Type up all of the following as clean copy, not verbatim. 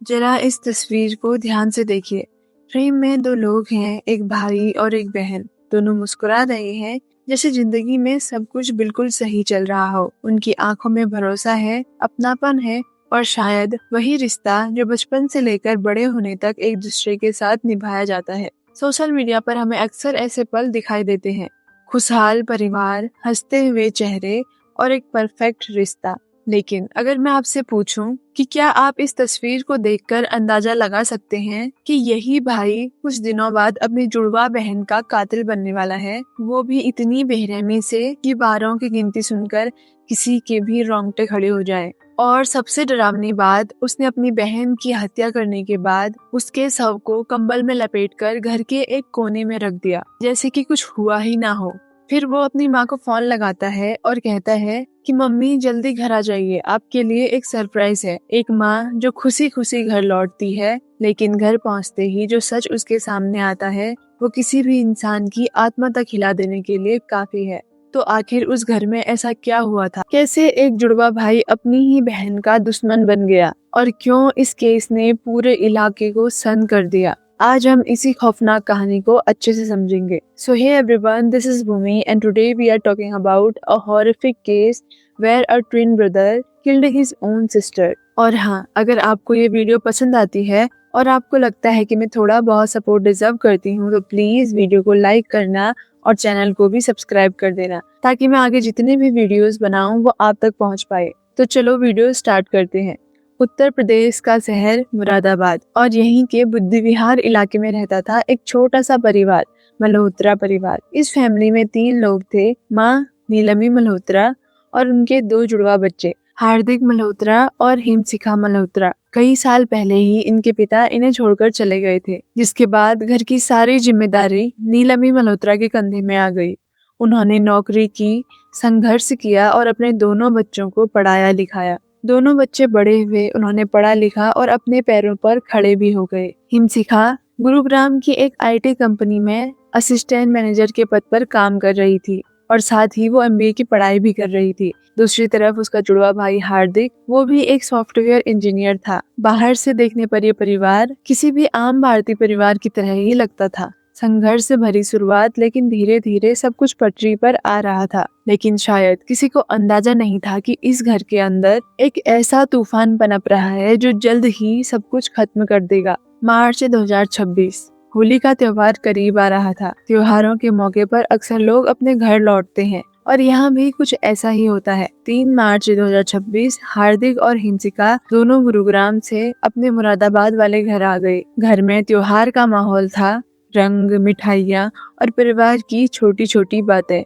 जरा इस तस्वीर को ध्यान से देखिए। फ्रेम में दो लोग हैं, एक भाई और एक बहन। दोनों मुस्कुरा रहे हैं, जैसे जिंदगी में सब कुछ बिल्कुल सही चल रहा हो। उनकी आंखों में भरोसा है, अपनापन है और शायद वही रिश्ता जो बचपन से लेकर बड़े होने तक एक दूसरे के साथ निभाया जाता है। सोशल मीडिया पर हमें अक्सर ऐसे पल दिखाई देते हैं, खुशहाल परिवार, हंसते हुए चेहरे और एक परफेक्ट रिश्ता। लेकिन अगर मैं आपसे पूछूं कि क्या आप इस तस्वीर को देखकर अंदाजा लगा सकते हैं कि यही भाई कुछ दिनों बाद अपनी जुड़वा बहन का कातिल बनने वाला है, वो भी इतनी बेरहमी से कि 12 की गिनती सुनकर किसी के भी रोंगटे खड़े हो जाएं। और सबसे डरावनी बात, उसने अपनी बहन की हत्या करने के बाद उसके शव को कंबल में लपेटकर घर के एक कोने में रख दिया, जैसे कि कुछ हुआ ही ना हो। फिर वो अपनी माँ को फोन लगाता है और कहता है कि मम्मी जल्दी घर आ जाइए, आपके लिए एक सरप्राइज है। एक माँ जो खुशी खुशी घर लौटती है, लेकिन घर पहुँचते ही जो सच उसके सामने आता है वो किसी भी इंसान की आत्मा तक हिला देने के लिए काफी है। तो आखिर उस घर में ऐसा क्या हुआ था? कैसे एक जुड़वा भाई अपनी ही बहन का दुश्मन बन गया और क्यों इस केस ने पूरे इलाके को सन्न कर दिया? आज हम इसी खौफनाक कहानी को अच्छे से समझेंगे। So hey everyone, this is Bhumi and today we are talking about a horrific case where a twin brother killed his own sister. और हाँ, अगर आपको ये वीडियो पसंद आती है और आपको लगता है कि मैं थोड़ा बहुत सपोर्ट डिजर्व करती हूँ तो प्लीज वीडियो को लाइक करना और चैनल को भी सब्सक्राइब कर देना, ताकि मैं आगे जितने भी वीडियोस बनाऊं वो आप तक पहुंच पाए। तो चलो वीडियो स्टार्ट करते हैं। उत्तर प्रदेश का शहर मुरादाबाद और यहीं के बुद्धि विहार इलाके में रहता था एक छोटा सा परिवार, मल्होत्रा परिवार। इस फैमिली में 3 लोग थे, माँ नीलमी मल्होत्रा और उनके 2 जुड़वा बच्चे, हार्दिक मल्होत्रा और हिमशिखा मल्होत्रा। कई साल पहले ही इनके पिता इन्हें छोड़कर चले गए थे, जिसके बाद घर की सारी जिम्मेदारी नीलमी मल्होत्रा के कंधे में आ गई। उन्होंने नौकरी की, संघर्ष किया और अपने दोनों बच्चों को पढ़ाया लिखाया। दोनों बच्चे बड़े हुए, उन्होंने पढ़ा लिखा और अपने पैरों पर खड़े भी हो गए। हिमशिखा गुरुग्राम की एक आईटी कंपनी में असिस्टेंट मैनेजर के पद पर काम कर रही थी और साथ ही वो एमबीए की पढ़ाई भी कर रही थी। दूसरी तरफ उसका जुड़वा भाई हार्दिक, वो भी एक सॉफ्टवेयर इंजीनियर था। बाहर से देखने पर ये परिवार किसी भी आम भारतीय परिवार की तरह ही लगता था। संघर्ष से भरी शुरुआत, लेकिन धीरे धीरे सब कुछ पटरी पर आ रहा था। लेकिन शायद किसी को अंदाजा नहीं था कि इस घर के अंदर एक ऐसा तूफान पनप रहा है जो जल्द ही सब कुछ खत्म कर देगा। मार्च 2026, होली का त्योहार करीब आ रहा था। त्योहारों के मौके पर अक्सर लोग अपने घर लौटते हैं और यहाँ भी कुछ ऐसा ही होता है। 3 मार्च 2026 हार्दिक और हिमशिखा दोनों गुरुग्राम से अपने मुरादाबाद वाले घर आ गए। घर में त्योहार का माहौल था, रंग, मिठाइयाँ और परिवार की छोटी छोटी बातें,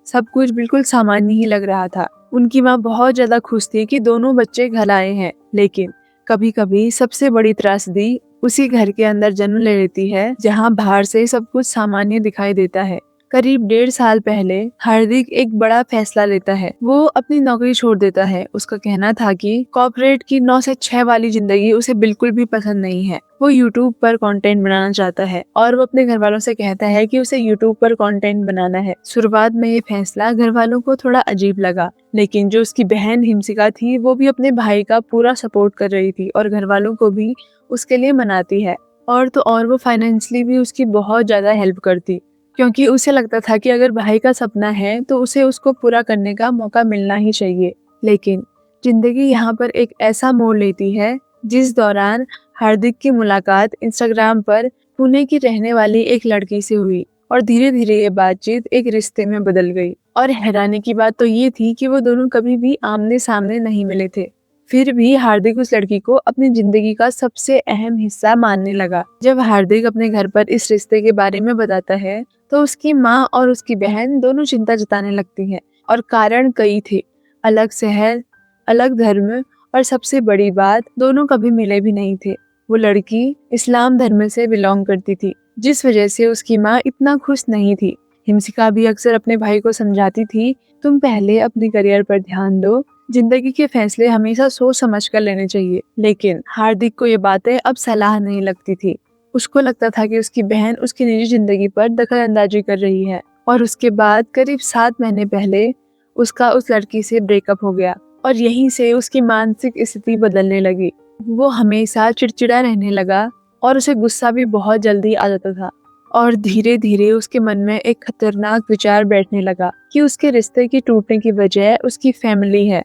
सब कुछ बिल्कुल सामान्य ही लग रहा था। उनकी माँ बहुत ज्यादा खुश थी कि दोनों बच्चे घर आए हैं, लेकिन कभी कभी सबसे बड़ी त्रासदी उसी घर के अंदर जन्म ले लेती है जहाँ बाहर से सब कुछ सामान्य दिखाई देता है। करीब 1.5 साल पहले हार्दिक एक बड़ा फैसला लेता है। वो अपनी नौकरी छोड़ देता है। उसका कहना था कि कॉर्पोरेट की 9 से 6 वाली जिंदगी उसे बिल्कुल भी पसंद नहीं है। वो यूट्यूब पर कंटेंट बनाना चाहता है और वो अपने घर वालों से कहता है कि उसे यूट्यूब पर कंटेंट बनाना है। शुरुआत में ये फैसला घर वालों को थोड़ा अजीब लगा, लेकिन जो उसकी बहन हिमशिखा थी वो भी अपने भाई का पूरा सपोर्ट कर रही थी और घर वालों को भी उसके लिए मनाती है। और तो और वो फाइनेंशियली भी उसकी बहुत ज्यादा हेल्प करती, क्योंकि उसे लगता था कि अगर भाई का सपना है तो उसे उसको पूरा करने का मौका मिलना ही चाहिए। लेकिन जिंदगी यहाँ पर एक ऐसा मोड़ लेती है जिस दौरान हार्दिक की मुलाकात इंस्टाग्राम पर पुणे की रहने वाली एक लड़की से हुई और धीरे धीरे ये बातचीत एक रिश्ते में बदल गई। और हैरानी की बात तो ये थी कि वो दोनों कभी भी आमने सामने नहीं मिले थे, फिर भी हार्दिक उस लड़की को अपनी जिंदगी का सबसे अहम हिस्सा मानने लगा। जब हार्दिक अपने घर पर इस रिश्ते के बारे में बताता है तो उसकी माँ और उसकी बहन दोनों चिंता जताने लगती हैं और कारण कई थे, अलग शहर, अलग धर्म और सबसे बड़ी बात, दोनों कभी मिले भी नहीं थे। वो लड़की इस्लाम धर्म से बिलोंग करती थी, जिस वजह से उसकी माँ इतना खुश नहीं थी। हिमशिखा भी अक्सर अपने भाई को समझाती थी, तुम पहले अपने करियर पर ध्यान दो, जिंदगी के फैसले हमेशा सोच समझ कर लेने चाहिए। लेकिन हार्दिक को ये बातें अब सलाह नहीं लगती थी। उसको लगता था कि उसकी बहन उसकी निजी जिंदगी पर दखल अंदाजी कर रही है। और उसके बाद करीब 7 महीने पहले उसका उस लड़की से ब्रेकअप हो गया और यहीं से उसकी मानसिक स्थिति बदलने लगी। वो हमेशा चिड़चिड़ा रहने लगा और उसे गुस्सा भी बहुत जल्दी आ जाता था। और धीरे धीरे उसके मन में एक खतरनाक विचार बैठने लगा कि उसके रिश्ते की टूटने की वजह उसकी फैमिली है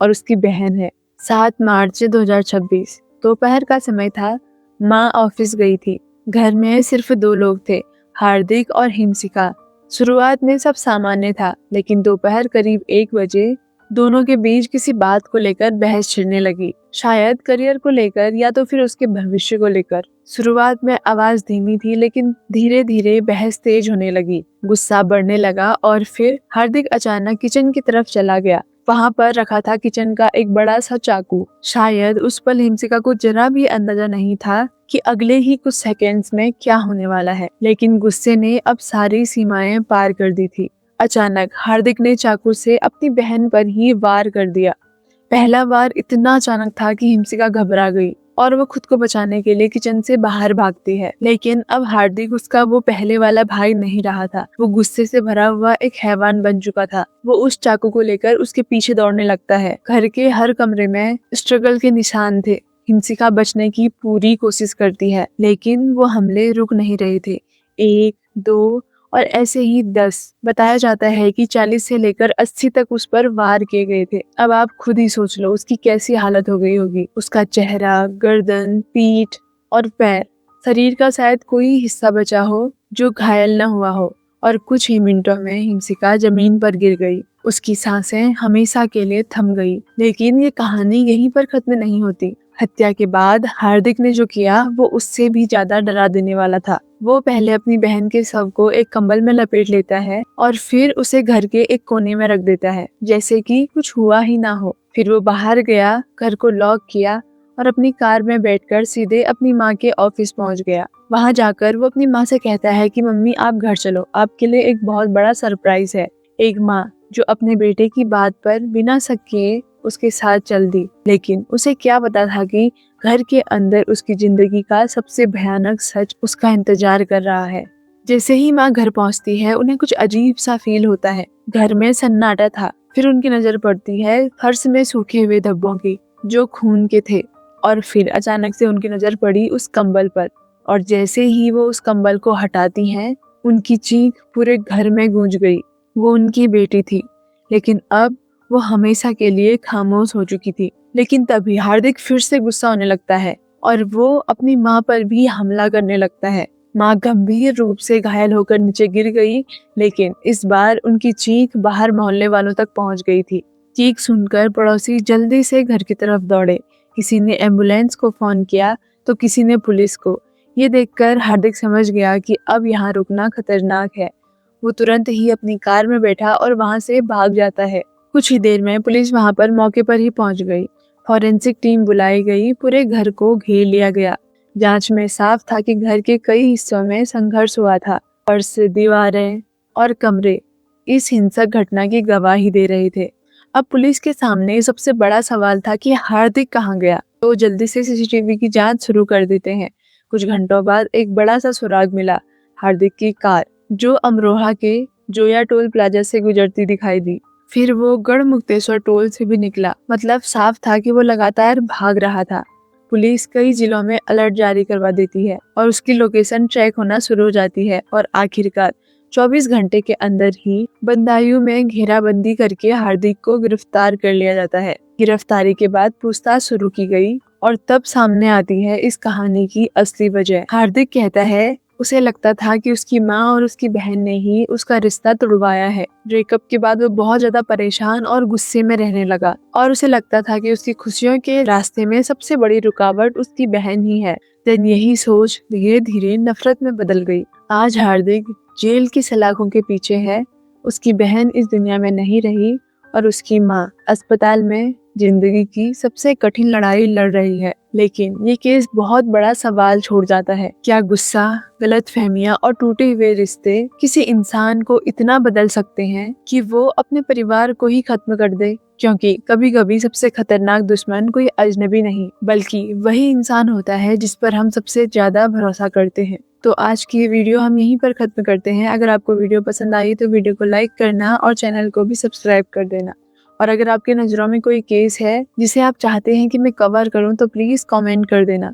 और उसकी बहन है। 7 मार्च 2026 दोपहर का समय था। माँ ऑफिस गई थी। घर में सिर्फ 2 लोग थे, हार्दिक और हिमशिका। शुरुआत में सब सामान्य था, लेकिन दोपहर करीब 1 बजे दोनों के बीच किसी बात को लेकर बहस छिड़ने लगी। शायद करियर को लेकर या तो फिर उसके भविष्य को लेकर। शुरुआत में आवाज धीमी थी, लेकिन धीरे धीरे बहस तेज होने लगी। गुस्सा बढ़ने लगा और फिर हार्दिक अचानक किचन की तरफ चला गया। वहाँ पर रखा था किचन का एक बड़ा सा चाकू। शायद उस पल हिमशिका को जरा भी अंदाजा नहीं था कि अगले ही कुछ सेकंड्स में क्या होने वाला है, लेकिन गुस्से ने अब सारी सीमाएं पार कर दी थी। अचानक हार्दिक ने चाकू से अपनी बहन पर ही वार कर दिया। पहला वार इतना अचानक था कि हिमशिका घबरा गई और वो खुद को बचाने के लिए किचन से बाहर भागती है। लेकिन अब हार्दिक उसका वो पहले वाला भाई नहीं रहा था। वो गुस्से से भरा हुआ एक हैवान बन चुका था। वो उस चाकू को लेकर उसके पीछे दौड़ने लगता है। घर के हर कमरे में स्ट्रगल के निशान थे। हिमशिका बचने की पूरी कोशिश करती है, लेकिन वो हमले रुक नहीं रहे थे। 1, 2 और ऐसे ही 10। बताया जाता है कि 40 से लेकर 80 तक उस पर वार किए गए थे। अब आप खुद ही सोच लो उसकी कैसी हालत हो गई होगी। उसका चेहरा, गर्दन, पीठ और पैर, शरीर का शायद कोई हिस्सा बचा हो जो घायल न हुआ हो। और कुछ ही मिनटों में हिमशिका जमीन पर गिर गई। उसकी सांसें हमेशा के लिए थम गई। लेकिन ये कहानी यहीं पर खत्म नहीं होती। हत्या के बाद हार्दिक ने जो किया वो उससे भी ज्यादा डरा देने वाला था। वो पहले अपनी बहन के शव को एक कंबल में लपेट लेता है और फिर उसे घर के एक कोने में रख देता है, जैसे कि कुछ हुआ ही ना हो। फिर वो बाहर गया, घर को लॉक किया और अपनी कार में बैठकर सीधे अपनी माँ के ऑफिस पहुंच गया। वहां जाकर वो अपनी माँ से कहता है कि मम्मी आप घर चलो, आपके लिए एक बहुत बड़ा सरप्राइज है। एक माँ जो अपने बेटे की बात पर बिना शक किए उसके साथ चल दी, लेकिन उसे क्या पता था कि घर के अंदर उसकी जिंदगी का सबसे भयानक सच उसका इंतजार कर रहा है। जैसे ही माँ घर पहुंचती है, उन्हें कुछ अजीब सा फील होता है। घर में सन्नाटा था। फिर उनकी नजर पड़ती है फर्श में सूखे हुए धब्बों की जो खून के थे। और फिर अचानक से उनकी नजर पड़ी उस कंबल पर, और जैसे ही वो उस कंबल को हटाती हैं, उनकी चीख पूरे घर में गूंज गई। वो उनकी बेटी थी, लेकिन अब वो हमेशा के लिए खामोश हो चुकी थी। लेकिन तभी हार्दिक फिर से गुस्सा होने लगता है और वो अपनी माँ पर भी हमला करने लगता है। माँ गंभीर रूप से घायल होकर नीचे गिर गई, लेकिन इस बार उनकी चीख बाहर मोहल्ले वालों तक पहुंच गई थी। चीख सुनकर पड़ोसी जल्दी से घर की तरफ दौड़े। किसी ने एम्बुलेंस को फोन किया तो किसी ने पुलिस को। ये देखकर हार्दिक समझ गया कि अब यहाँ रुकना खतरनाक है। वो तुरंत ही अपनी कार में बैठा और वहाँ से भाग जाता है। कुछ ही देर में पुलिस वहाँ पर मौके पर ही पहुँच गई। फॉरेंसिक टीम बुलाई गई। पूरे घर को घेर लिया गया। जांच में साफ था कि घर के कई हिस्सों में संघर्ष हुआ था। फर्श, दीवारें और कमरे इस हिंसक घटना की गवाही दे रहे थे। अब पुलिस के सामने सबसे बड़ा सवाल था कि हार्दिक कहाँ गया। तो जल्दी से सीसीटीवी की जांच शुरू कर देते हैं। कुछ घंटों बाद एक बड़ा सा सुराग मिला। हार्दिक की कार जो अमरोहा के जोया टोल प्लाजा से गुजरती दिखाई दी। फिर वो गढ़मुक्तेश्वर टोल से भी निकला। मतलब साफ था कि वो लगातार भाग रहा था। पुलिस कई जिलों में अलर्ट जारी करवा देती है और उसकी लोकेशन ट्रैक होना शुरू हो जाती है। और आखिरकार 24 घंटे के अंदर ही बंदायूं में घेराबंदी करके हार्दिक को गिरफ्तार कर लिया जाता है। गिरफ्तारी के बाद पूछताछ शुरू की गई और तब सामने आती है इस कहानी की असली वजह। हार्दिक कहता है उसे लगता था कि उसकी माँ और उसकी बहन ने ही उसका रिश्ता तोड़वाया है। ब्रेकअप के बाद वो बहुत ज्यादा परेशान और गुस्से में रहने लगा और उसे लगता था कि उसकी खुशियों के रास्ते में सबसे बड़ी रुकावट उसकी बहन ही है। लेकिन यही सोच धीरे धीरे नफरत में बदल गई। आज हार्दिक जेल की सलाखों के पीछे है। उसकी बहन इस दुनिया में नहीं रही और उसकी माँ अस्पताल में जिंदगी की सबसे कठिन लड़ाई लड़ रही है। लेकिन ये केस बहुत बड़ा सवाल छोड़ जाता है। क्या गुस्सा, गलतफहमियां और टूटे हुए रिश्ते किसी इंसान को इतना बदल सकते हैं कि वो अपने परिवार को ही खत्म कर दे? क्योंकि कभी कभी सबसे खतरनाक दुश्मन कोई अजनबी नहीं, बल्कि वही इंसान होता है जिस पर हम सबसे ज्यादा भरोसा करते हैं। तो आज की वीडियो हम यहीं पर खत्म करते हैं। अगर आपको वीडियो पसंद आई तो वीडियो को लाइक करना और चैनल को भी सब्सक्राइब कर देना। और अगर आपके नज़रों में कोई केस है जिसे आप चाहते हैं कि मैं कवर करूं तो प्लीज़ कमेंट कर देना।